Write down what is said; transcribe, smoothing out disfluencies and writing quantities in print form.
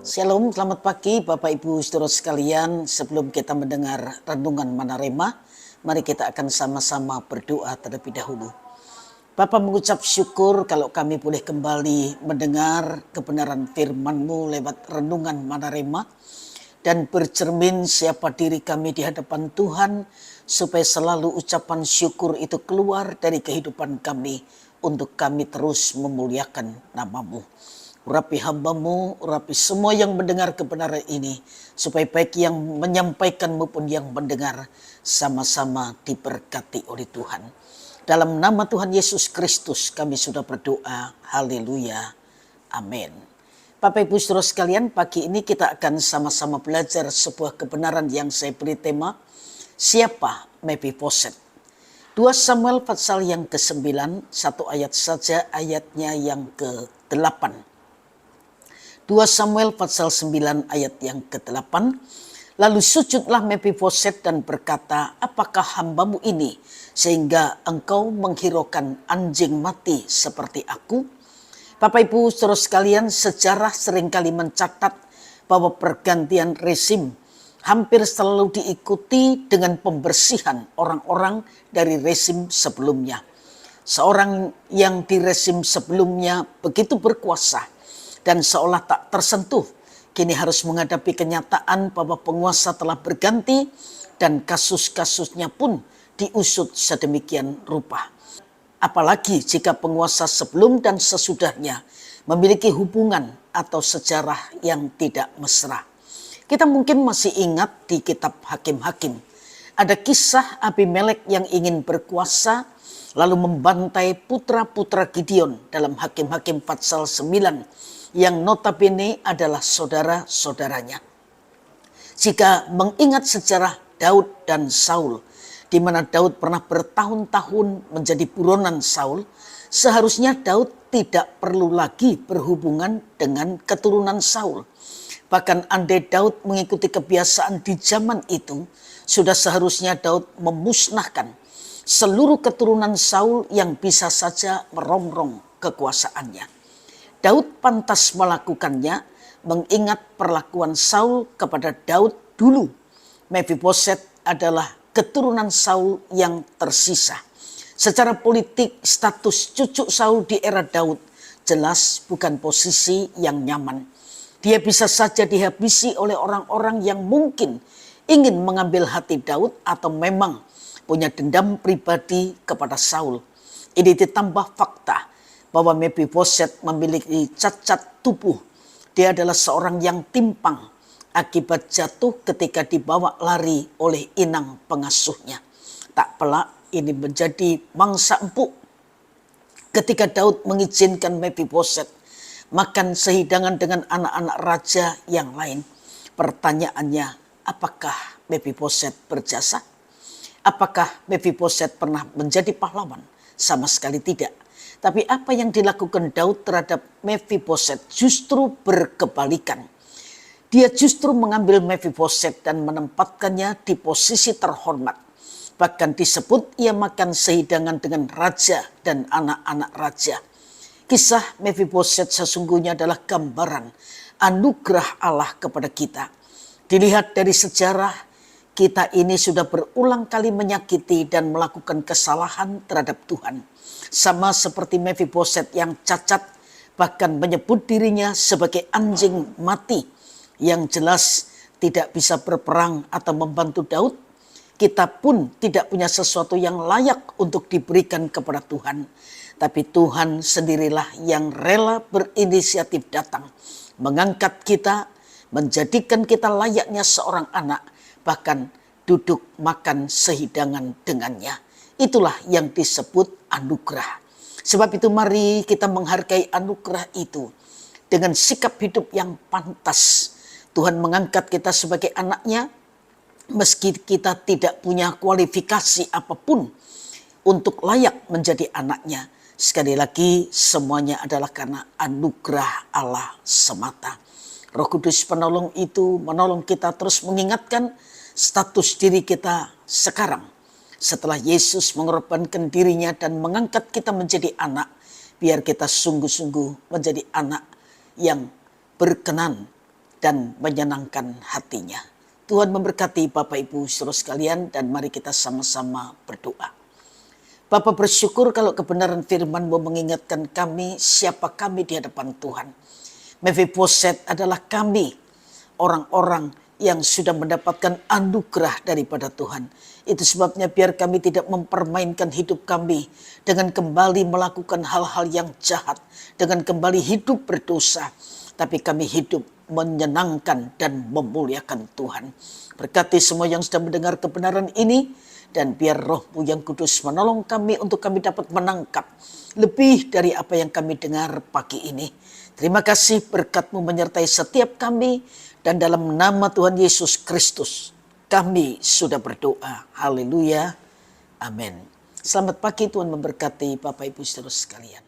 Shalom, selamat pagi Bapak Ibu Saudara sekalian. Sebelum kita mendengar renungan Manarema, mari kita akan sama-sama berdoa terlebih dahulu. Bapa, mengucap syukur kalau kami boleh kembali mendengar kebenaran firman-Mu lewat renungan Manarema dan bercermin siapa diri kami di hadapan Tuhan, supaya selalu ucapan syukur itu keluar dari kehidupan kami untuk kami terus memuliakan nama-Mu. Urapi hamba-Mu, urapi semua yang mendengar kebenaran ini, supaya baik yang menyampaikan maupun yang mendengar sama-sama diberkati oleh Tuhan. Dalam nama Tuhan Yesus Kristus kami sudah berdoa. Haleluya. Amin. Bapak Ibu Saudara sekalian, pagi ini kita akan sama-sama belajar sebuah kebenaran yang saya beri tema, siapa Mephiboset. 2 Samuel pasal yang ke-9, satu ayat saja ayatnya yang ke-8. 2 Samuel pasal 9 ayat yang ke-8. Lalu sujudlah Mephiboset dan berkata, apakah hamba-Mu ini sehingga engkau menghiraukan anjing mati seperti aku? Bapak Ibu saudara sekalian, sejarah seringkali mencatat bahwa pergantian rezim hampir selalu diikuti dengan pembersihan orang-orang dari rezim sebelumnya. Seorang yang di rezim sebelumnya begitu berkuasa dan seolah tak tersentuh, kini harus menghadapi kenyataan bahwa penguasa telah berganti dan kasus-kasusnya pun diusut sedemikian rupa. Apalagi jika penguasa sebelum dan sesudahnya memiliki hubungan atau sejarah yang tidak mesra. Kita mungkin masih ingat di kitab Hakim-Hakim, ada kisah Abimelek yang ingin berkuasa lalu membantai putra-putra Gideon dalam Hakim-Hakim pasal 9. Yang notabene adalah saudara-saudaranya. Jika mengingat sejarah Daud dan Saul, di mana Daud pernah bertahun-tahun menjadi buronan Saul, seharusnya Daud tidak perlu lagi berhubungan dengan keturunan Saul. Bahkan andai Daud mengikuti kebiasaan di zaman itu, sudah seharusnya Daud memusnahkan seluruh keturunan Saul yang bisa saja merongrong kekuasaannya. Daud pantas melakukannya mengingat perlakuan Saul kepada Daud dulu. Mephiboset adalah keturunan Saul yang tersisa. Secara politik, status cucu Saul di era Daud jelas bukan posisi yang nyaman. Dia bisa saja dihabisi oleh orang-orang yang mungkin ingin mengambil hati Daud atau memang punya dendam pribadi kepada Saul. Ini ditambah fakta bahwa Mephiboset memiliki cacat tubuh. Dia adalah seorang yang timpang akibat jatuh ketika dibawa lari oleh inang pengasuhnya. Tak pelak ini menjadi mangsa empuk ketika Daud mengizinkan Mephiboset makan sehidangan dengan anak-anak raja yang lain. Pertanyaannya, apakah Mephiboset berjasa? Apakah Mephiboset pernah menjadi pahlawan? Sama sekali tidak. Tapi apa yang dilakukan Daud terhadap Mephiboset justru berkebalikan. Dia justru mengambil Mephiboset dan menempatkannya di posisi terhormat. Bahkan disebut ia makan sehidangan dengan raja dan anak-anak raja. Kisah Mephiboset sesungguhnya adalah gambaran anugerah Allah kepada kita. Dilihat dari sejarah, kita ini sudah berulang kali menyakiti dan melakukan kesalahan terhadap Tuhan. Sama seperti Mephiboset yang cacat, bahkan menyebut dirinya sebagai anjing mati yang jelas tidak bisa berperang atau membantu Daud. Kita pun tidak punya sesuatu yang layak untuk diberikan kepada Tuhan. Tapi Tuhan sendirilah yang rela berinisiatif datang, mengangkat kita, menjadikan kita layaknya seorang anak, bahkan duduk makan sehidangan dengannya. Itulah yang disebut anugerah. Sebab itu mari kita menghargai anugerah itu dengan sikap hidup yang pantas. Tuhan mengangkat kita sebagai anaknya meski kita tidak punya kualifikasi apapun untuk layak menjadi anaknya. Sekali lagi semuanya adalah karena anugerah Allah semata. Roh Kudus penolong itu menolong kita terus mengingatkan status diri kita sekarang. Setelah Yesus mengorbankan dirinya dan mengangkat kita menjadi anak, biar kita sungguh-sungguh menjadi anak yang berkenan dan menyenangkan hatinya. Tuhan memberkati Bapak Ibu saudara sekalian, dan mari kita sama-sama berdoa. Bapa, bersyukur kalau kebenaran firman-Mu mengingatkan kami siapa kami di hadapan Tuhan. Mephiboset adalah kami, orang-orang yang sudah mendapatkan anugerah daripada Tuhan. Itu sebabnya biar kami tidak mempermainkan hidup kami dengan kembali melakukan hal-hal yang jahat, dengan kembali hidup berdosa, tapi kami hidup menyenangkan dan memuliakan Tuhan. Berkati semua yang sudah mendengar kebenaran ini, dan biar Roh-Mu yang kudus menolong kami untuk kami dapat menangkap lebih dari apa yang kami dengar pagi ini. Terima kasih, berkat-Mu menyertai setiap kami, dan dalam nama Tuhan Yesus Kristus kami sudah berdoa. Haleluya. Amin. Selamat pagi, Tuhan memberkati Bapak Ibu saudara sekalian.